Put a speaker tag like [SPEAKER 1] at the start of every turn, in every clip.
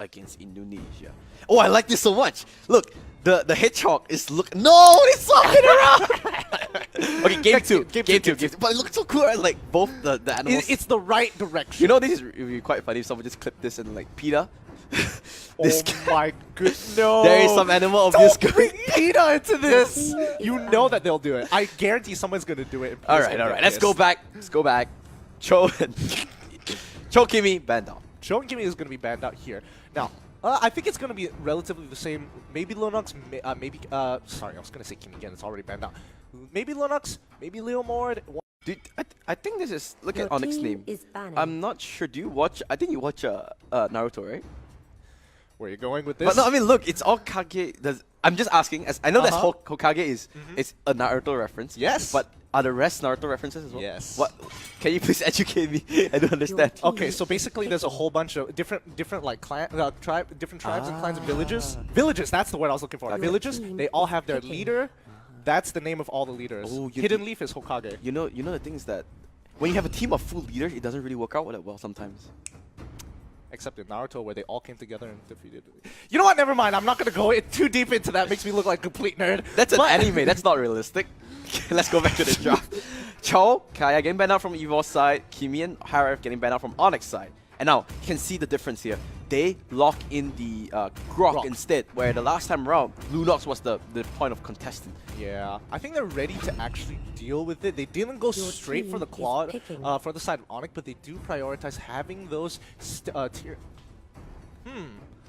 [SPEAKER 1] Against Indonesia. Oh, I like this so much. Look, the hedgehog is No, it's walking around. Okay, game two. But it looks so cool, right? Like both the animals.
[SPEAKER 2] It's the right direction.
[SPEAKER 1] You know, this is really quite funny if someone just clipped this and like PETA.
[SPEAKER 2] Oh my goodness, no.
[SPEAKER 1] There is some animal abuse
[SPEAKER 2] Don't
[SPEAKER 1] going.
[SPEAKER 2] bring PETA into this. You know that they'll do it. I guarantee someone's gonna do it.
[SPEAKER 1] All right. Let's go back. Cho and Cho Kimi banned out.
[SPEAKER 2] Cho and Kimi is gonna be banned out here. Now, I think it's gonna be relatively the same. Maybe Lunox, maybe sorry, I was gonna say Kimi again. It's already banned out. Maybe Lunox, maybe Leomord.
[SPEAKER 1] Dude, I think this is look at ONIC's name. I'm not sure. Do you watch? I think you watch Naruto, right?
[SPEAKER 2] Where are you going with this?
[SPEAKER 1] But no, I mean, look, it's all Kage. I'm just asking, as I know that Hokage is a Naruto reference.
[SPEAKER 2] Yes.
[SPEAKER 1] But are the rest Naruto references as well?
[SPEAKER 2] Yes.
[SPEAKER 1] What? Can you please educate me? I don't understand.
[SPEAKER 2] Okay, so basically, there's a whole bunch of different like different tribes and clans and villages. Villages. That's the word I was looking for. Villages. They all have their leader. That's the name of all the leaders. Oh, Hidden Leaf is Hokage.
[SPEAKER 1] You know the thing is that when you have a team of full leaders, it doesn't really work out that well sometimes.
[SPEAKER 2] Except in Naruto, where they all came together and defeated. You know what? Never mind. I'm not gonna go too deep into that. Makes me look like a complete nerd.
[SPEAKER 1] That's an anime. That's not realistic. Let's go back to the draft. Cho, Kaya getting banned out from EVOS side. Kimi and Harif getting banned out from ONIC side. And now you can see the difference here. They lock in the Grok instead, where the last time around, Lunox was the point of contestant.
[SPEAKER 2] Yeah, I think they're ready to actually deal with it. They didn't go straight for the Claude for the side of ONIC, but they do prioritize having those tier.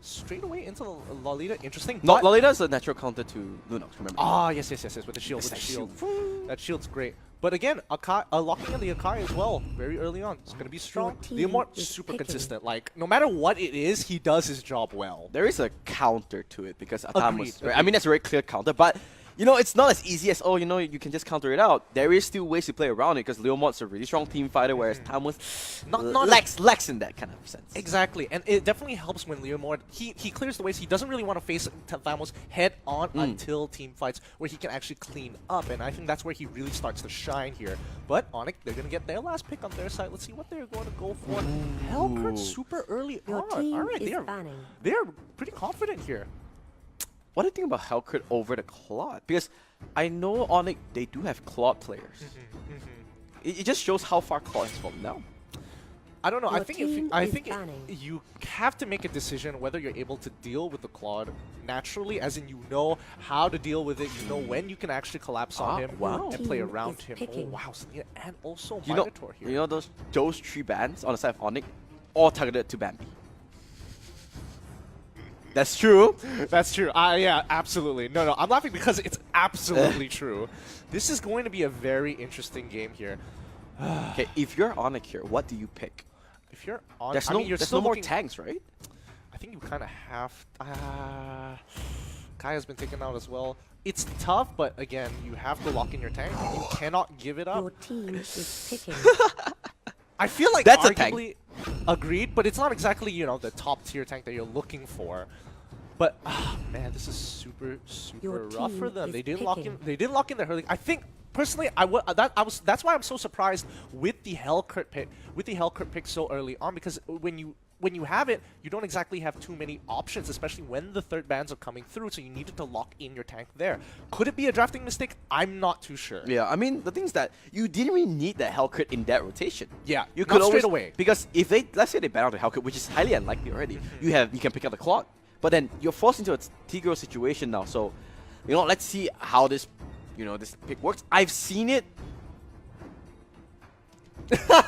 [SPEAKER 2] Straight away into Lolita. Interesting.
[SPEAKER 1] No, Lolita is a natural counter to Lunox, remember?
[SPEAKER 2] Ah, yes, with the shield. That shield's great. But again, locking in the Akai as well, very early on. It's going to be strong. Leomord, super consistent. Like, no matter what it is, he does his job well.
[SPEAKER 1] There is a counter to it because Atam was... I mean, that's a very clear counter, but... You know, it's not as easy as, oh, you know, you can just counter it out. There is still ways to play around it because Leomord's a really strong team fighter, whereas Tam was not lacks in that kind of sense.
[SPEAKER 2] Exactly, and it definitely helps when Leomord, he clears the ways. He doesn't really want to face Thamos head on until team fights where he can actually clean up, and I think that's where he really starts to shine here. But ONIC, they're going to get their last pick on their side. Let's see what they're going to go for. Hellcurt super early on. Alright, they're pretty confident here.
[SPEAKER 1] What do you think about Hellcurt over the Claude? Because I know ONIC, they do have Claude players. It just shows how far Claude has fallen down.
[SPEAKER 2] I don't know. I think you have to make a decision whether you're able to deal with the Claude naturally, as in you know how to deal with it. You know when you can actually collapse on him and play around him. Oh wow, and also Minotaur here.
[SPEAKER 1] You know those 3 bans on the side of ONIC, all targeted to Bambi. That's true.
[SPEAKER 2] That's true. Yeah, absolutely. No, I'm laughing because it's absolutely true. This is going to be a very interesting game here.
[SPEAKER 1] Okay, if you're ONIC here, what do you pick?
[SPEAKER 2] If you're on,
[SPEAKER 1] there's no more tanks, right?
[SPEAKER 2] I think you kind of have. Kaya's been taken out as well. It's tough, but again, you have to lock in your tank. You cannot give it up.
[SPEAKER 3] Your team is picking.
[SPEAKER 2] I feel like
[SPEAKER 1] that's
[SPEAKER 2] arguably agreed, but it's not exactly, you know, the top tier tank that you're looking for. But man, this is super rough for them. They didn't lock in. They didn't lock in the hurling. I think personally, that's why I'm so surprised with the Hellcurt pick. With the Hellcurt pick so early on, because when you have it, you don't exactly have too many options, especially when the third bans are coming through, so you needed to lock in your tank there. Could it be a drafting mistake? I'm not too sure.
[SPEAKER 1] Yeah, I mean, the thing is that you didn't really need that Hellcurt in that rotation.
[SPEAKER 2] Yeah,
[SPEAKER 1] you could
[SPEAKER 2] straight away.
[SPEAKER 1] Because if they, let's say they ban out the Hellcurt, which is highly unlikely already, you can pick up the Claude. But then you're forced into a T-Girl situation now, so, you know, let's see how this, you know, this pick works. I've seen it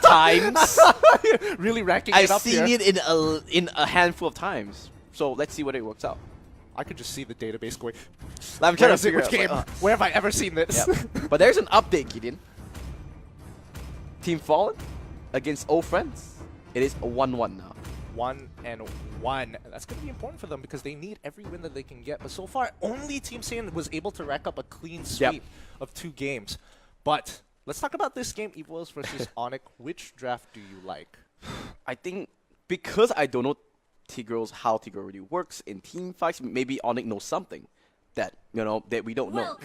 [SPEAKER 1] times.
[SPEAKER 2] Really racking it up here.
[SPEAKER 1] I've seen it in a handful of times. So let's see whether it works out.
[SPEAKER 2] I could just see the database going.
[SPEAKER 1] I'm trying to figure
[SPEAKER 2] which game. Where have I ever seen this?
[SPEAKER 1] Yep. But there's an update, Gideon. Team Fallen against old friends. It is a 1-1 now.
[SPEAKER 2] 1-1. That's going to be important for them because they need every win that they can get. But so far, only Team Saiyan was able to rack up a clean sweep of 2 games. But let's talk about this game, EVOS versus ONIC. Which draft do you like?
[SPEAKER 1] I think because I don't know how T-Girl really works in team fights, maybe ONIC knows something that, you know, that we don't know.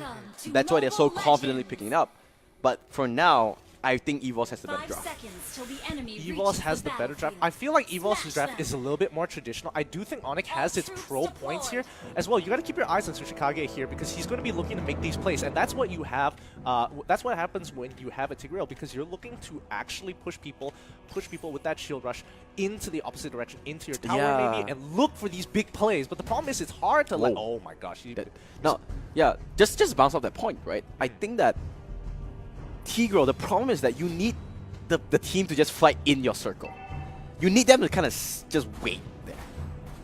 [SPEAKER 1] That's why they're so confidently picking it up. But for now, I think EVOS has the better
[SPEAKER 3] 5
[SPEAKER 1] draft.
[SPEAKER 3] seconds till the enemy
[SPEAKER 2] EVOS
[SPEAKER 3] reaches
[SPEAKER 2] has the better draft. I feel like EVOS' draft is a little bit more traditional. I do think ONIC has its pro points here as well. You got to keep your eyes on Tsuchikage here because he's going to be looking to make these plays, and that's what you have. That's what happens when you have a Tigreal, because you're looking to actually push people with that shield rush into the opposite direction, into your tower maybe, and look for these big plays. But the problem is, it's hard to let. Oh my gosh!
[SPEAKER 1] Just bounce off that point, right? I think that Tigreal, the problem is that you need the team to just fly in your circle. You need them to kind of just wait there.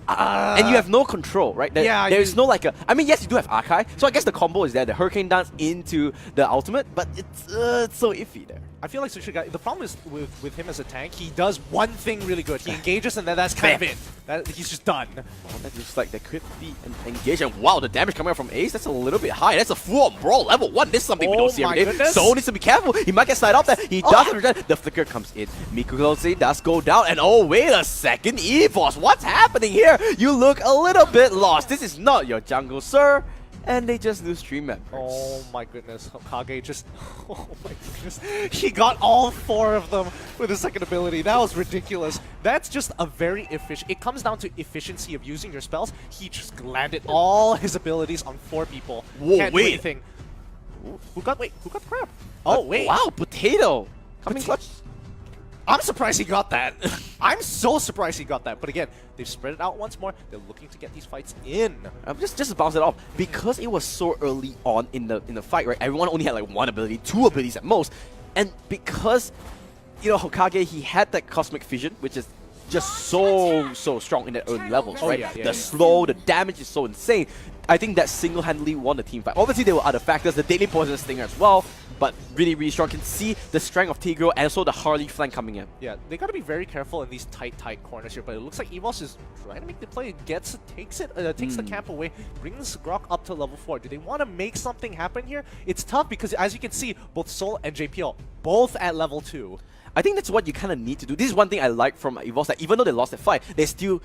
[SPEAKER 1] And you have no control, right? There's no like a... I mean, yes, you do have Archive, so I guess the combo is there. The Hurricane Dance into the ultimate, but it's so iffy there.
[SPEAKER 2] I feel like Tsuchikage, the problem is with him as a tank, he does one thing really good. He engages, and then that's kind of it. He's just done.
[SPEAKER 1] Well, that looks like there could be an engagement. Wow, the damage coming out from Ace, that's a little bit high. That's a full-on brawl, level 1. This is something we don't see every day. So needs to be careful. He might get slide off there. He doesn't return. The flicker comes in. Mikukosi does go down. And oh, wait a second. EVOS, what's happening here? You look a little bit lost. This is not your jungle, sir. And they just lose 3 members.
[SPEAKER 2] Oh my goodness, Hokage just... Oh my goodness. He got all 4 of them with his second ability. That was ridiculous. That's just a very efficient... It comes down to efficiency of using your spells. He just landed all his abilities on 4 people.
[SPEAKER 1] Whoa,
[SPEAKER 2] Can't do anything. Who got the crab? Oh, wait.
[SPEAKER 1] Wow, Potato. Coming clutch.
[SPEAKER 2] I'm surprised he got that. I'm so surprised he got that. But again, they've spread it out once more. They're looking to get these fights in.
[SPEAKER 1] Just to bounce it off, because it was so early on in the fight, right? Everyone only had like 1 ability, 2 abilities at most, and because Hokage, he had that Cosmic Fission, which is just so strong in the early levels, right? The slow, the damage is so insane. I think that single-handedly won the team fight. Obviously, there were other factors, the Deadly Poison Stinger as well, but really strong. Can see the strength of Tigreal and also the Harley flank coming in. Yeah,
[SPEAKER 2] they got to be very careful in these tight corners here, but it looks like EVOS is trying to make the play, takes the camp away, brings Grok up to level 4. Do they want to make something happen here? It's tough because, as you can see, both Sol and JPL, both at level 2.
[SPEAKER 1] I think that's what you kind of need to do. This is one thing I like from EVOS, that even though they lost the fight, they're still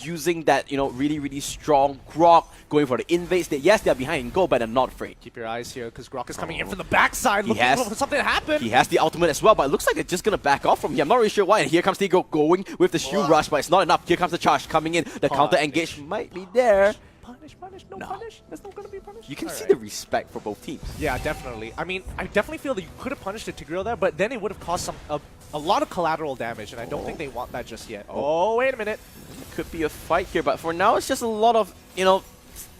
[SPEAKER 1] using that, really strong Grok, going for the invades. Yes, they're behind in goal, but they're not afraid.
[SPEAKER 2] Keep your eyes here, because Grok is coming in from the backside, looking for something to happen.
[SPEAKER 1] He has the ultimate as well, but it looks like they're just going to back off from here. I'm not really sure why. And here comes Tigreal going with the shield rush, but it's not enough. Here comes the charge coming in. The counter engage might be there.
[SPEAKER 2] Punish, no punish. There's not going to be punish.
[SPEAKER 1] You can see the respect for both teams.
[SPEAKER 2] Yeah, definitely. I mean, I definitely feel that you could have punished the Tigreal there, but then it would have caused a lot of collateral damage, and I don't think they want that just yet. Oh, wait a minute.
[SPEAKER 1] It could be a fight here, but for now, it's just a lot of,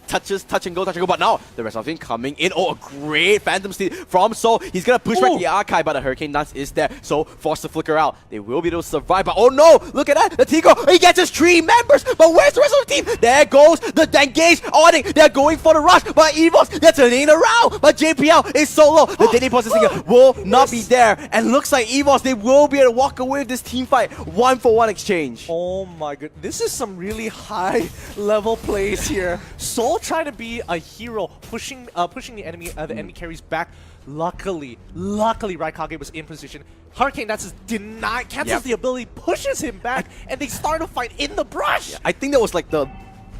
[SPEAKER 1] touch and go. But now, the rest of the team coming in. Oh, a great Phantom Steed from Sol. He's going to push back the Archive, but the Hurricane Dance is there. So, force the flicker out. They will be able to survive, but oh no! Look at that! The Tigreal, he gets his 3 members! But where's the rest of the team? There goes the engage. ONIC, they're going for the rush, but EVOS, they're turning around! But JPL is solo. The Deadly Poison Stinger will not be there. And looks like EVOS, they will be able to walk away with this team fight. 1-for-1 exchange.
[SPEAKER 2] Oh my god. This is some really high level plays here. Sol trying to be a hero, pushing the enemy carries back. Luckily, Raikage was in position. Hurricane Dance is denied, cancels the ability, pushes him back, and they start a fight in the brush.
[SPEAKER 1] Yeah, I think that was like the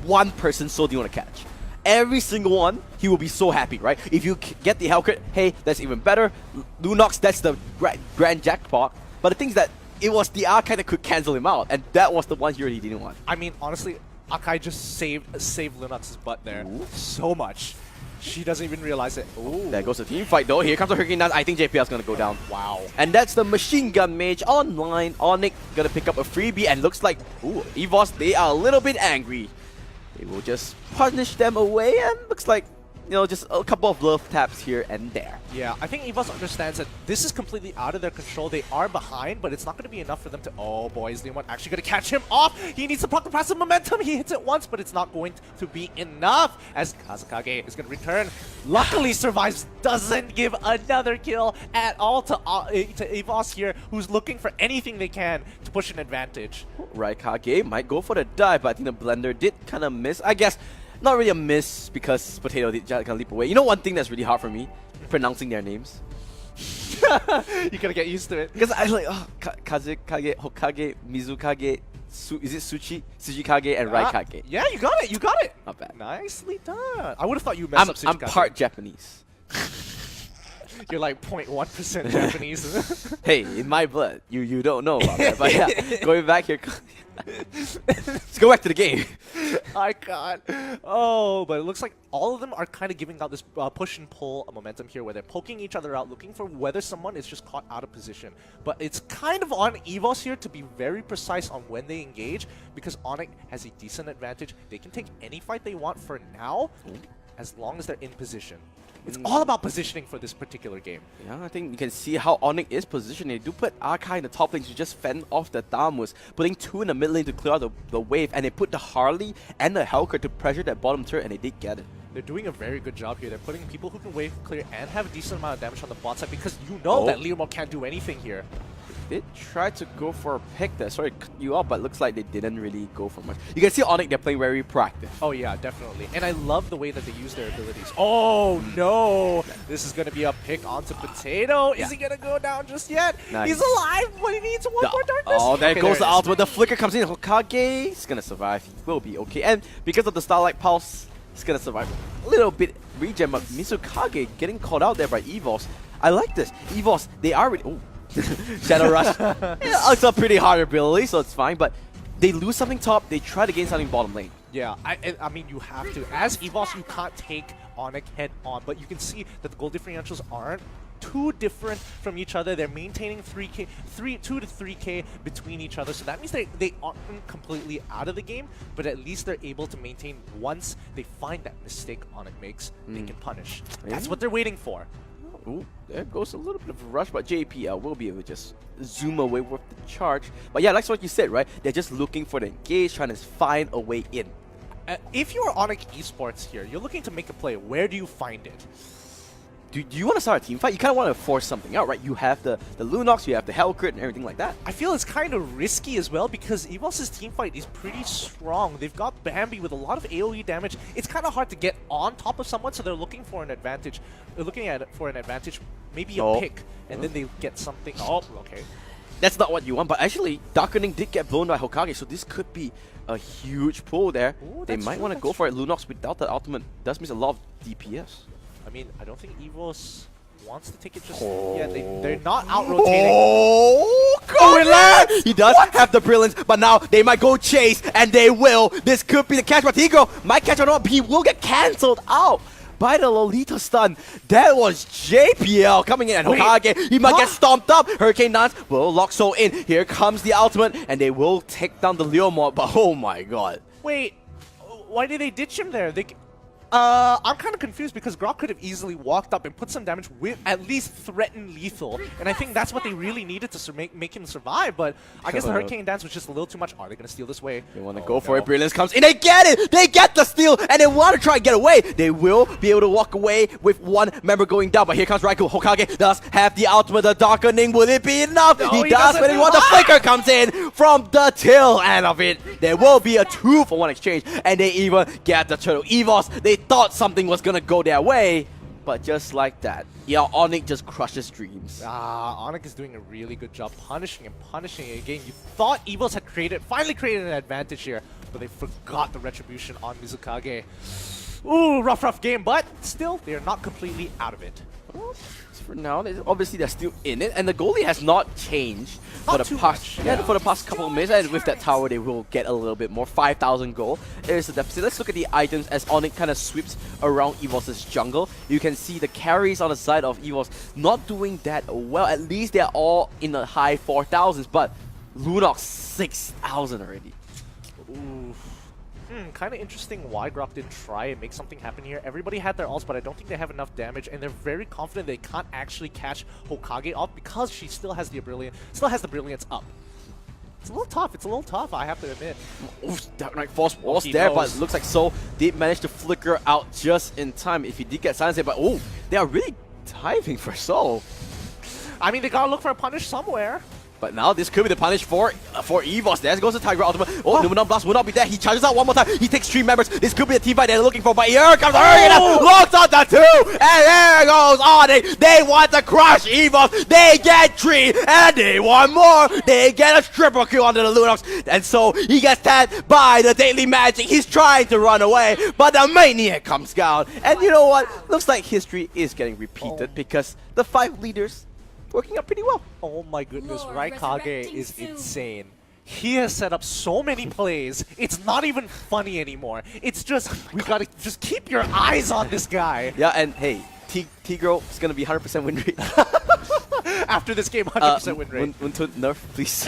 [SPEAKER 1] one person Sol didn't want to catch. Every single one, he will be so happy, right? If you get the Hellcrit, hey, that's even better. Lunox, that's the grand jackpot. But the thing is that it was the Archive that could cancel him out, and that was the one hero he didn't want.
[SPEAKER 2] I mean, honestly, Akai just saved Lunox's butt there so much. She doesn't even realize it. Ooh.
[SPEAKER 1] There goes the team fight though. Here comes the Hurricane Dance. I think JPL is going to go down. Wow. And that's the Machine Gun Mage online. ONIC going to pick up a freebie, and looks like, EVOS, they are a little bit angry. They will just punish them away, and looks like, just a couple of love taps here and there.
[SPEAKER 2] Yeah, I think EVOS understands that this is completely out of their control. They are behind, but it's not going to be enough for them to... Oh boy, is Leon actually going to catch him off? He needs to block the passive momentum. He hits it once, but it's not going to be enough as Kazakage is going to return. Luckily survives, doesn't give another kill at all to EVOS here, who's looking for anything they can to push an advantage.
[SPEAKER 1] Raikage might go for the dive, but I think the blender did kind of miss. I guess not really a miss because Potato did kind of leap away. One thing that's really hard for me? Pronouncing their names.
[SPEAKER 2] You gotta get used to it.
[SPEAKER 1] Because I like, Kazekage, Hokage, Mizukage, is it Tsujikage, and Raikage?
[SPEAKER 2] Yeah, you got it.
[SPEAKER 1] Not bad.
[SPEAKER 2] Nicely done. I would have thought you messed up Tsujikage.
[SPEAKER 1] I'm part Japanese.
[SPEAKER 2] You're like 0.1% Japanese.
[SPEAKER 1] Hey, in my blood, you don't know about that. But yeah, going back here. Let's go back to the game.
[SPEAKER 2] I can't. Oh, but it looks like all of them are kind of giving out this push and pull momentum here where they're poking each other out, looking for whether someone is just caught out of position. But it's kind of on EVOS here to be very precise on when they engage, because ONIC has a decent advantage. They can take any fight they want for now, as long as they're in position. It's all about positioning for this particular game.
[SPEAKER 1] Yeah, I think you can see how ONIC is positioned. They do put Arkai in the top lane to just fend off the Damus, putting 2 in the mid lane to clear out the wave, and they put the Harley and the Hellcat to pressure that bottom turret, and they did get it.
[SPEAKER 2] They're doing a very good job here. They're putting people who can wave clear and have a decent amount of damage on the bot side, because you know that Leomorph can't do anything here.
[SPEAKER 1] They tried to go for a pick there. Sorry to cut you off, but looks like they didn't really go for much. You can see ONIC, they're playing very proactive.
[SPEAKER 2] Oh yeah, definitely. And I love the way that they use their abilities. Oh no! This is going to be a pick onto Potato. Is he going to go down just yet?
[SPEAKER 1] Nice.
[SPEAKER 2] He's alive, but he needs one more darkness.
[SPEAKER 1] Oh, there
[SPEAKER 2] okay,
[SPEAKER 1] goes the
[SPEAKER 2] it is.
[SPEAKER 1] ultimate. The flicker comes in. Hokage is going to survive. He will be okay. And because of the Starlight Pulse, he's going to survive. A little bit regen, but Mizukage getting caught out there by EVOS. I like this. EVOS, they are really... Oh. Shadow Rush. Yeah, it's a pretty hard ability, so it's fine, but they lose something top, they try to gain something bottom lane.
[SPEAKER 2] Yeah, I mean, you have to. As EVOS, you can't take ONIC head on, but you can see that the goal differentials aren't too different from each other. They're maintaining 2 to 3k between each other, so that means they aren't completely out of the game, but at least they're able to maintain. Once they find that mistake ONIC makes, they can punish. That's what they're waiting for.
[SPEAKER 1] Ooh, there goes a little bit of a rush, but JPL will be able to just zoom away with the charge. But yeah, like what you said, right? They're just looking for the engage, trying to find a way in.
[SPEAKER 2] If you're ONIC Esports here, you're looking to make a play. Where do you find it?
[SPEAKER 1] Do you want to start a team fight? You kind of want to force something out, right? You have the Lunox, you have the Hellcrit and everything like that.
[SPEAKER 2] I feel it's kind of risky as well, because EVOS' team fight is pretty strong. They've got Bambi with a lot of AoE damage. It's kind of hard to get on top of someone, so they're looking for an advantage. They're looking at it for an advantage, maybe a pick, and then they get something. Oh, okay.
[SPEAKER 1] That's not what you want, but actually, Darkening did get blown by Hokage, so this could be a huge pull there.
[SPEAKER 2] Ooh,
[SPEAKER 1] they might want to go for it. Lunox without the ultimate does miss a lot of DPS.
[SPEAKER 2] I mean, I don't think EVOS wants to take it just yet. They're not out-rotating.
[SPEAKER 1] Oh, God! He does have the brilliance, but now they might go chase, and they will. This could be the catch, but Tigro might catch or not, but he will get cancelled out by the Lolita stun. That was JPL coming in, and Hokage, he might get stomped up. Hurricane Dance will lock so in. Here comes the ultimate, and they will take down the Leomorph, but oh my God.
[SPEAKER 2] Wait, why did they ditch him there? I'm kind of confused, because Grok could have easily walked up and put some damage with at least threaten lethal, and I think that's what they really needed to make him survive, but I guess the Hurricane Dance was just a little too much. Are they going to steal this way?
[SPEAKER 1] They want to go for it. Brilliance comes in. They get it! They get the steal, and they want to try and get away. They will be able to walk away with one member going down, but here comes Raikou. Hokage does have the ultimate, the Darkening. Will it be enough?
[SPEAKER 2] No,
[SPEAKER 1] he does, but he wants the flicker comes in from the tail end of it. There will be a 2-for-1 exchange, and they even get the turtle. EVOS, they thought something was gonna go their way, but just like that, yeah, ONIC just crushes dreams.
[SPEAKER 2] ONIC is doing a really good job punishing again. You thought EVOS had finally created an advantage here, but they forgot the retribution on Mizukage. Ooh, rough game, but still, they are not completely out of it.
[SPEAKER 1] Well, for now, obviously they're still in it, and the goalie has not changed for the past couple of minutes. And with that tower, they will get a little bit more. 5,000 gold is the deficit. Let's look at the items as ONIC kind of sweeps around EVOS' jungle. You can see the carries on the side of EVOS not doing that well. At least they're all in the high 4,000s, but Lunox 6,000 already.
[SPEAKER 2] Ooh. Kind of interesting why Grok didn't try and make something happen here. Everybody had their ults, but I don't think they have enough damage, and they're very confident they can't actually catch Hokage off because she still has the brilliance up. It's a little tough, I have to admit.
[SPEAKER 1] Dark Knight Force was there, but it looks like Soul did manage to flicker out just in time. If he did get silenced, but they are really diving for Soul.
[SPEAKER 2] I mean, they gotta look for a punish somewhere.
[SPEAKER 1] But now this could be the punish for EVOS. There goes the Tiger ultimate. Oh, Numenor Blast will not be there. He charges out one more time. He takes 3 members. This could be the team fight they're looking for. But here comes Arena. Locks on the 2. And there goes ONIC. They want to crush EVOS. They get 3. And they want more. They get a triple kill onto the Lunox. And so he gets tagged by the Daily Magic. He's trying to run away. But the Maniac comes down. And you know what? Looks like history is getting repeated because the 5 leaders working out pretty well.
[SPEAKER 2] Oh my goodness,
[SPEAKER 3] Lord,
[SPEAKER 2] Raikage is
[SPEAKER 3] resurrecting
[SPEAKER 2] insane. He has set up so many plays, it's not even funny anymore. It's just, we gotta just keep your eyes on this guy.
[SPEAKER 1] Yeah, and hey, Tigro is gonna be 100% win rate.
[SPEAKER 2] After this game, 100% win rate.
[SPEAKER 1] Until nerf, please.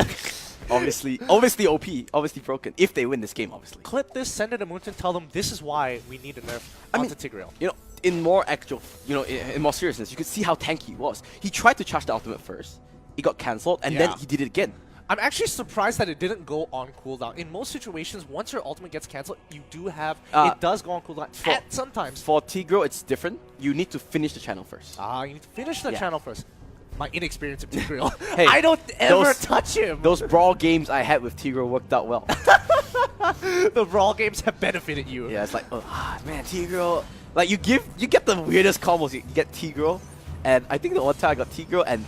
[SPEAKER 1] obviously OP, obviously broken. If they win this game, obviously.
[SPEAKER 2] Clip this, send it to Moonton, tell them this is why we need a nerf onto Tigreal.
[SPEAKER 1] You know, in more actual, in more seriousness, you could see how tanky he was. He tried to charge the ultimate first. It got cancelled, and then he did it again.
[SPEAKER 2] I'm actually surprised that it didn't go on cooldown. In most situations, once your ultimate gets cancelled, you do have, it does go on cooldown sometimes.
[SPEAKER 1] For Tigro, it's different. You need to finish the channel first.
[SPEAKER 2] You need to finish the channel first. My inexperience of Tigreal.
[SPEAKER 1] Hey,
[SPEAKER 2] I don't ever touch him.
[SPEAKER 1] Those brawl games I had with Tigro worked out well.
[SPEAKER 2] The brawl games have benefited you.
[SPEAKER 1] Yeah, it's like, oh, man, Tigro. Like, you get the weirdest combos. You get Tigro, and I think the one time I got Tigro and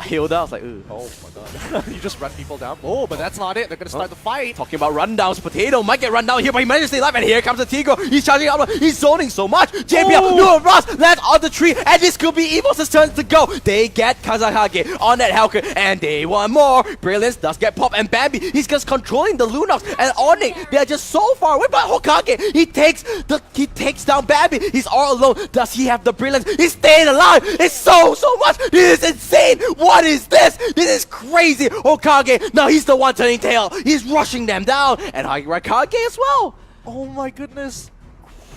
[SPEAKER 1] Hilda, I was like, ooh.
[SPEAKER 2] Oh my god. You just run people down. Oh, but that's not it. They're going to start the fight.
[SPEAKER 1] Talking about rundowns, Potato might get run down here, but he managed to stay alive, and here comes the Tigro. He's charging out. He's zoning so much. JPL, no Ross, lands on the tree, and this could be EVOS' turn to go. They get Kazakage on that Helker, and they want more. Brilliance does get popped, and Bambi, he's just controlling the Lunox, and ONIC, they're just so far away, but Hokage, he takes down Bambi. He's all alone. Does he have the Brilliance? He's staying alive. It's so much. This is insane. What is this? This is crazy. Hokage, now he's the one turning tail. He's rushing them down. And Raikage as well.
[SPEAKER 2] Oh my goodness.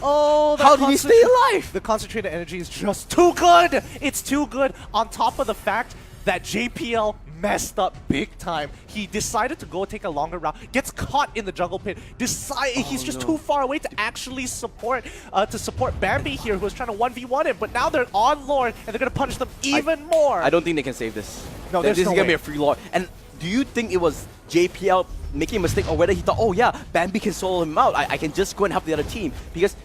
[SPEAKER 2] Oh,
[SPEAKER 1] how did he stay alive?
[SPEAKER 2] The concentrated energy is just too good. It's too good. On top of the fact that JPL messed up big time. He decided to go take a longer route, gets caught in the jungle pit, he's just too far away to actually support Bambi here, who was trying to 1v1 him, but now they're on Lord, and they're going to punish them even more.
[SPEAKER 1] I don't think they can save this.
[SPEAKER 2] No,
[SPEAKER 1] this is
[SPEAKER 2] no
[SPEAKER 1] going to
[SPEAKER 2] way.
[SPEAKER 1] be a free Lord. And do you think it was JPL making a mistake, or whether he thought, oh yeah, Bambi can solo him out, I can just go and help the other team? Because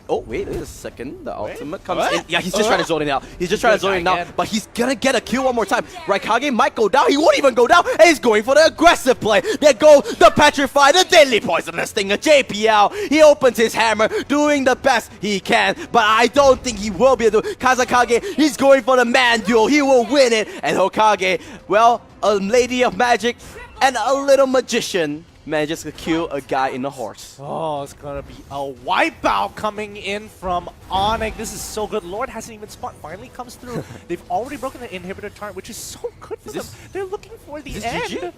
[SPEAKER 1] oh, wait a second. The ultimate comes in. Yeah, he's just trying to zone it out. He's just trying to zone it out. But he's gonna get a kill one more time. Raikage might go down. He won't even go down. And he's going for the aggressive play. There goes the Petrify, the Deadly Poisonous Stinger. JPL, he opens his hammer, doing the best he can. But I don't think he will be able to. Kazakage, he's going for the man duel. He will win it. And Hokage, well, a lady of magic and a little magician manages to kill a guy in a horse.
[SPEAKER 2] Oh, it's gonna be a wipeout coming in from ONIC. This is so good. Lord hasn't even spawned. Finally comes through. They've already broken the inhibitor turret, which is so good for them. They're looking for the end.
[SPEAKER 1] GG?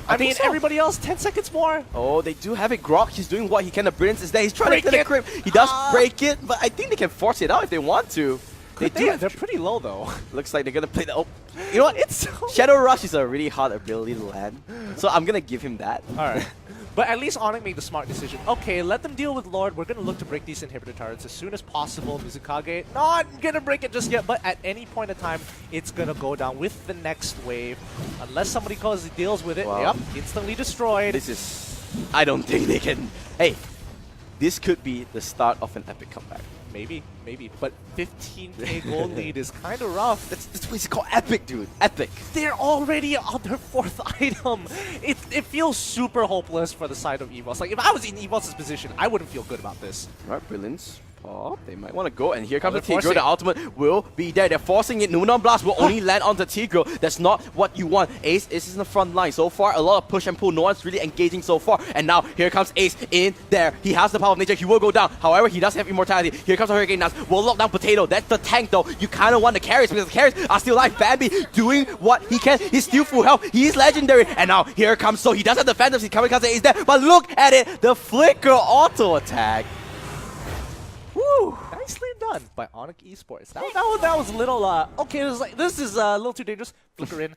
[SPEAKER 2] I mean, everybody else, 10 seconds more.
[SPEAKER 1] Oh, they do have it. Grok, he's doing what he can. The Brilliance is there. He's trying to get the crimp. He does break it, but I think they can force it out if they want to.
[SPEAKER 2] They're pretty low, though.
[SPEAKER 1] Looks like they're going to play the... Oh, you know what? Shadow Rush is a really hard ability to land, so I'm going to give him that.
[SPEAKER 2] All right. But at least ONIC made the smart decision. Okay, let them deal with Lord. We're going to look to break these inhibitor turrets as soon as possible. Mizukage, not going to break it just yet, but at any point in time, it's going to go down with the next wave. Unless somebody deals with it. Wow. Yep, instantly destroyed.
[SPEAKER 1] This is... I don't think they can... Hey, this could be the start of an epic comeback.
[SPEAKER 2] Maybe. But 15k gold lead is kind of rough.
[SPEAKER 1] That's what it's called, epic, dude. Epic.
[SPEAKER 2] They're already on their 4th item. It feels super hopeless for the side of EVOS. Like, if I was in EVOS' position, I wouldn't feel good about this.
[SPEAKER 1] Alright, Brilliance. They might want to go, and here comes the Tigro. The ultimate will be there. They're forcing it. Numenor Blast will only land on the Tigro. That's not what you want. Ace is in the front line. So far, a lot of push and pull. No one's really engaging so far. And now, here comes Ace in there. He has the power of nature. He will go down. However, he does have immortality. Here comes the Hurricane Nuts. Will lock down Potato. That's the tank, though. You kind of want the carries, because the carries are still alive. Bambi doing what he can. He's still full health. He's legendary. And now, here comes So. He does have the Phantoms. He's coming because Ace there. But look at it. The Flicker auto attack. Woo!
[SPEAKER 2] Nicely done by ONIC Esports. That was a little, okay, it was like, this is a little too dangerous. Flicker in.